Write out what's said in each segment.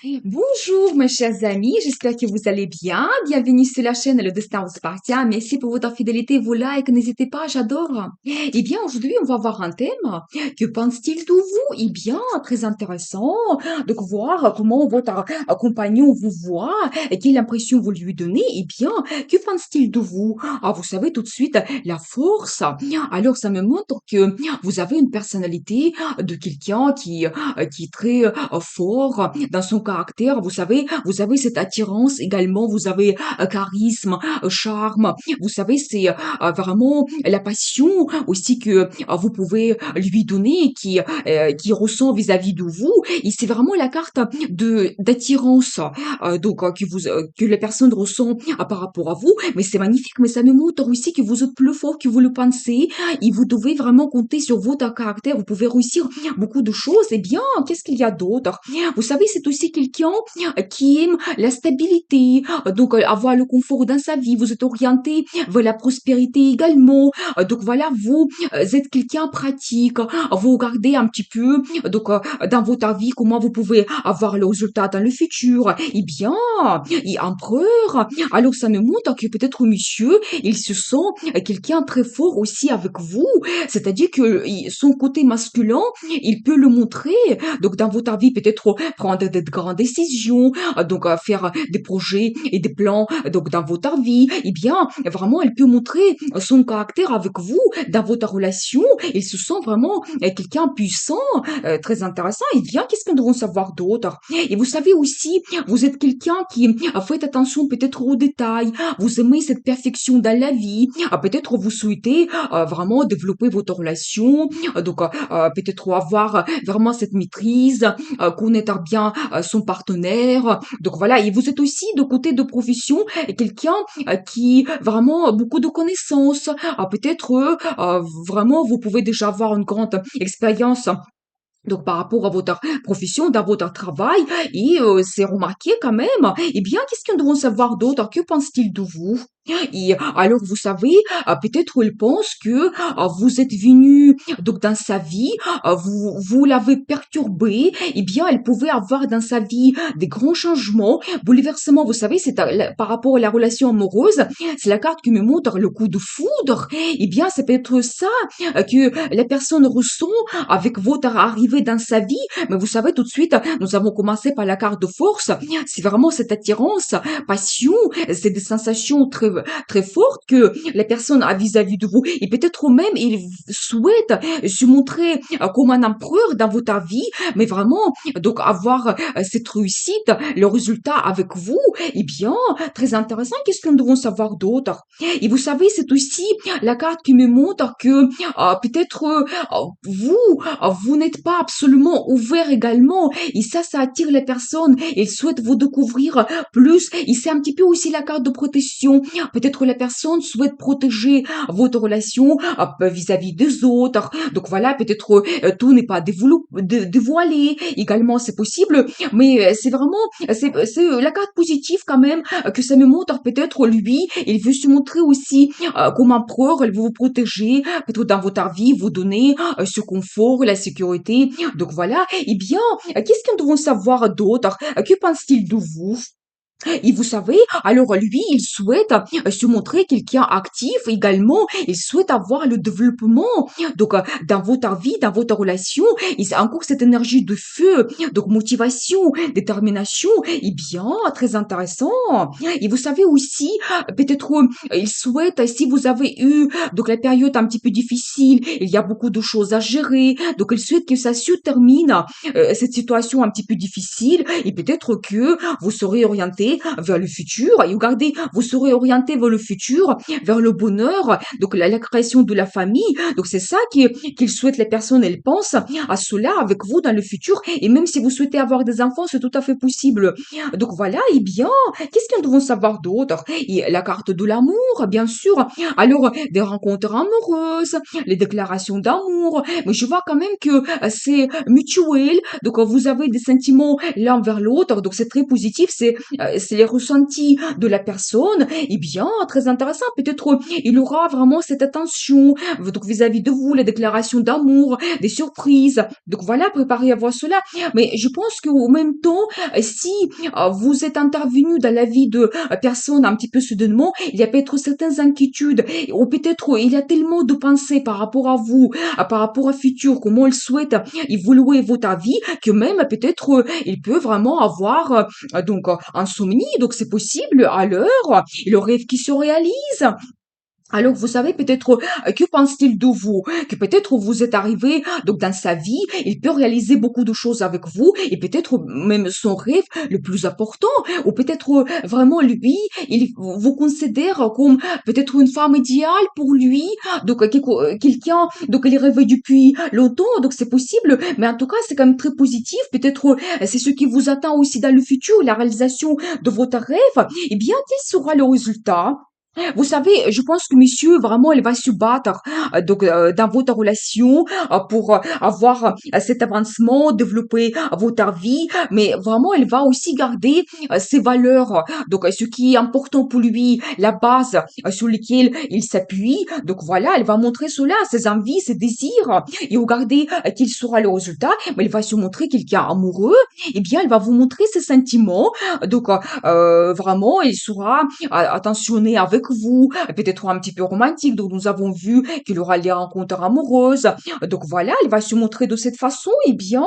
Bonjour mes chers amis, j'espère que vous allez bien. Bienvenue sur la chaîne Le Destin vous appartient. Merci pour votre fidélité, vos likes, n'hésitez pas, j'adore. Eh bien, aujourd'hui, on va voir un thème. Que pense-t-il de vous? Eh bien, très intéressant. Donc, voir comment votre compagnon vous voit et quelle impression vous lui donnez. Eh bien, que pense-t-il de vous? Ah, vous savez tout de suite, la force. Alors, ça me montre que vous avez une personnalité de quelqu'un qui est très fort dans son caractère. Vous avez cette attirance également, vous avez charisme, charme. Vous savez, c'est vraiment la passion aussi que vous pouvez lui donner qui ressent vis-à-vis de vous. Et c'est vraiment la carte de d'attirance que la personne ressent par rapport à vous. Mais c'est magnifique, mais ça nous montre aussi que vous êtes plus fort que vous le pensez et vous devez vraiment compter sur votre caractère. Vous pouvez réussir beaucoup de choses. Eh bien, qu'est-ce qu'il y a d'autre? Vous savez, c'est aussi quelqu'un qui aime la stabilité, avoir le confort dans sa vie. Vous êtes orienté vers la prospérité également. Donc voilà, vous êtes quelqu'un pratique. Vous regardez un petit peu dans votre vie comment vous pouvez avoir le résultat dans le futur. Eh bien, et empereur. Alors ça me montre que peut-être monsieur, il se sent quelqu'un très fort aussi avec vous. C'est-à-dire que son côté masculin, il peut le montrer. Donc, dans votre vie, peut-être prendre de grandes décisions, faire des projets et des plans, dans votre vie. Eh bien, vraiment, elle peut montrer son caractère avec vous, dans votre relation. Il se sent vraiment quelqu'un puissant, très intéressant. Eh bien, qu'est-ce que nous devons savoir d'autre? Et vous savez aussi, vous êtes quelqu'un qui fait attention peut-être aux détails. Vous aimez cette perfection dans la vie. Peut-être vous souhaitez vraiment développer votre relation, peut-être avoir vraiment cette maîtrise, connaître bien son partenaire. Donc voilà, et vous êtes aussi de côté de profession quelqu'un qui vraiment beaucoup de connaissances. Peut-être vraiment vous pouvez déjà avoir une grande expérience par rapport à votre profession, dans votre travail, et c'est remarqué quand même. Eh bien, qu'est-ce que nous devons savoir d'autre? Que pense-t-il de vous? Et alors, vous savez, peut-être il pense que vous êtes venu dans sa vie, vous l'avez perturbé. Eh bien, elle pouvait avoir dans sa vie des grands changements, bouleversements. Vous savez, par rapport à la relation amoureuse, c'est la carte qui me montre le coup de foudre. Eh bien, ça peut être ça que la personne ressent avec votre arrivée dans sa vie. Mais vous savez, tout de suite, nous avons commencé par la carte de force. C'est vraiment cette attirance, passion, c'est des sensations très fortes que la personne a vis-à-vis de vous. Et peut-être même, il souhaite se montrer comme un empereur dans votre vie, mais vraiment, avoir cette réussite, le résultat avec vous, eh bien, très intéressant. Qu'est-ce que nous devons savoir d'autre? Et vous savez, c'est aussi la carte qui me montre que peut-être vous n'êtes pas absolument ouvert également. Et ça attire les personnes. Ils souhaitent vous découvrir plus. Et c'est un petit peu aussi la carte de protection. Peut-être la personne souhaite protéger votre relation vis-à-vis des autres. Donc voilà, peut-être tout n'est pas dévoilé. Également, c'est possible. Mais c'est vraiment, c'est la carte positive quand même que ça me montre. Peut-être lui, il veut se montrer aussi comme empereur. Il veut vous protéger. Peut-être dans votre vie, vous donner ce confort, la sécurité. Donc voilà. Eh bien, qu'est-ce que nous devons savoir d'autre? Que pense-t-il de vous? Et vous savez, alors lui, il souhaite se montrer quelqu'un actif également. Il souhaite avoir le développement. Dans votre vie, dans votre relation, il a encore cette énergie de feu, donc motivation, détermination. Et bien, très intéressant. Et vous savez aussi, peut-être, il souhaite, si vous avez eu la période un petit peu difficile, il y a beaucoup de choses à gérer. Donc, il souhaite que ça se termine, cette situation un petit peu difficile. Et peut-être que vous serez orienté vers le futur et regardez, vous serez orienté vers le futur, vers le bonheur, donc la création de la famille. Donc c'est ça qu'il souhaite les personnes, elles pensent à cela avec vous dans le futur. Et même si vous souhaitez avoir des enfants, c'est tout à fait possible. Donc voilà, et bien, qu'est-ce que nous devons savoir d'autre? Et la carte de l'amour, bien sûr. Alors, des rencontres amoureuses, les déclarations d'amour. Mais je vois quand même que c'est mutuel. Donc, vous avez des sentiments l'un vers l'autre. Donc, c'est très positif. c'est les ressentis de la personne, eh bien, très intéressant. Peut-être il aura vraiment cette attention donc vis-à-vis de vous, les déclarations d'amour, des surprises. Donc voilà, préparez à voir cela. Mais je pense qu'au même temps, si vous êtes intervenu dans la vie de personnes un petit peu soudainement, il y a peut-être certaines inquiétudes ou peut-être il y a tellement de pensées par rapport à vous, par rapport au futur, comment il souhaite évoluer votre vie, que même peut-être il peut vraiment avoir donc insomnie, donc c'est possible à l'heure, le rêve qui se réalise. Alors, vous savez peut-être, que pense-t-il de vous? Que peut-être vous êtes arrivé donc dans sa vie, il peut réaliser beaucoup de choses avec vous et peut-être même son rêve le plus important ou peut-être, vraiment lui, il vous considère comme peut-être une femme idéale pour lui, donc quelqu'un donc il rêvé depuis longtemps, donc c'est possible, mais en tout cas, c'est quand même très positif. Peut-être, c'est ce qui vous attend aussi dans le futur, la réalisation de votre rêve. Eh bien, quel sera le résultat? Vous savez, je pense que monsieur, vraiment, il va se battre donc dans votre relation pour avoir cet avancement, développer votre vie, mais vraiment, il va aussi garder ses valeurs. Donc, ce qui est important pour lui, la base sur laquelle il s'appuie. Donc, voilà, elle va montrer cela, ses envies, ses désirs, et regardez quel sera le résultat. Mais il va se montrer quelqu'un amoureux, et bien, il va vous montrer ses sentiments. Donc, vraiment, il sera attentionné avec vous, peut-être un petit peu romantique. Donc, nous avons vu qu'il aura les rencontres amoureuses. Donc, voilà, il va se montrer de cette façon. Eh bien,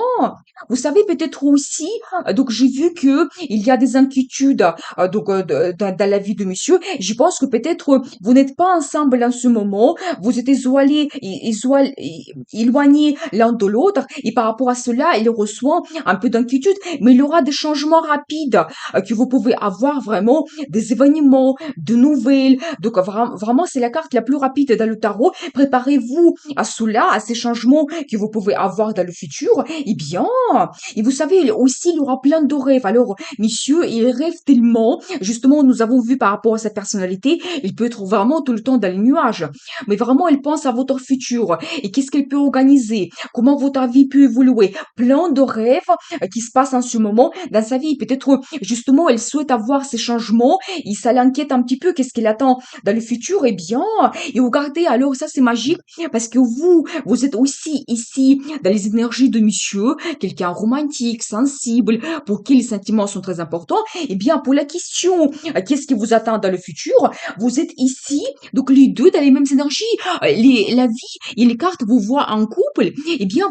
vous savez peut-être aussi, donc j'ai vu que il y a des inquiétudes donc dans la vie de monsieur. Je pense que peut-être vous n'êtes pas ensemble en ce moment. Vous êtes éloignés l'un de l'autre. Et par rapport à cela, il reçoit un peu d'inquiétude. Mais il y aura des changements rapides que vous pouvez avoir vraiment des événements, de nouvelles. Donc vraiment, c'est la carte la plus rapide dans le tarot. Préparez-vous à cela, à ces changements que vous pouvez avoir dans le futur. Eh bien, et vous savez, aussi, il y aura plein de rêves. Alors, monsieur, il rêve tellement. Justement, nous avons vu par rapport à sa personnalité, il peut être vraiment tout le temps dans les nuages. Mais vraiment, il pense à votre futur. Et qu'est-ce qu'il peut organiser? Comment votre vie peut évoluer? Plein de rêves qui se passent en ce moment dans sa vie. Peut-être, justement, elle souhaite avoir ces changements. Et ça l'inquiète un petit peu. Qu'est-ce qu'il attend dans le futur? Eh bien, et regardez, alors, ça, c'est magique parce que vous êtes aussi ici dans les énergies de monsieur, quelqu'un romantique, sensible, pour qui les sentiments sont très importants. Eh bien, pour la question, qu'est-ce qui vous attend dans le futur? Vous êtes ici, donc les deux dans les mêmes énergies. La vie et les cartes vous voient en couple. Eh bien,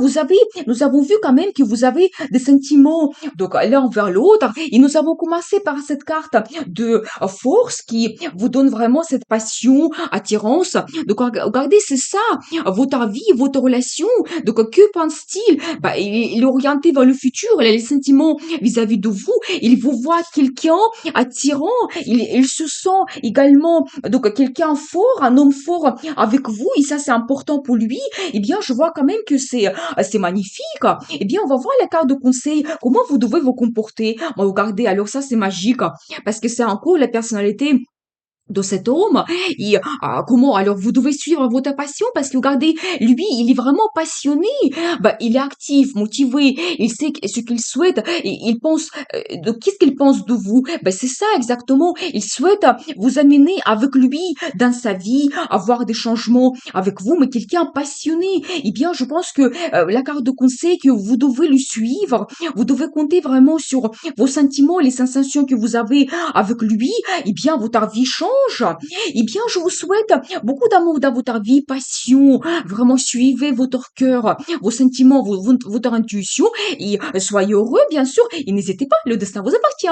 nous avons vu quand même que vous avez des sentiments, donc l'un vers l'autre. Et nous avons commencé par cette carte de force qui vous donne vraiment cette passion, attirance. Donc, regardez, c'est ça, votre vie, votre relation. Donc, que pense-t-il? Bah, il est orienté vers le futur, il a les sentiments vis-à-vis de vous, il vous voit quelqu'un attirant, il se sent également donc quelqu'un fort, un homme fort avec vous, et ça c'est important pour lui. Eh bien, je vois quand même que c'est magnifique. Eh bien, on va voir la carte de conseil, comment vous devez vous comporter. Bon, regardez, alors ça c'est magique, parce que c'est encore la personnalité de cet homme et comment alors vous devez suivre votre passion parce que regardez lui il est vraiment passionné, bah il est actif, motivé, il sait ce qu'il souhaite et il pense de qu'est-ce qu'il pense de vous, bah c'est ça exactement, il souhaite vous amener avec lui dans sa vie, avoir des changements avec vous, mais quelqu'un passionné. Eh bien je pense que la carte de conseil que vous devez le suivre, vous devez compter vraiment sur vos sentiments, les sensations que vous avez avec lui. Eh bien votre vie change. Eh bien, je vous souhaite beaucoup d'amour dans votre vie, passion. Vraiment, suivez votre cœur, vos sentiments, votre intuition et soyez heureux, bien sûr. Et n'hésitez pas, le destin vous appartient.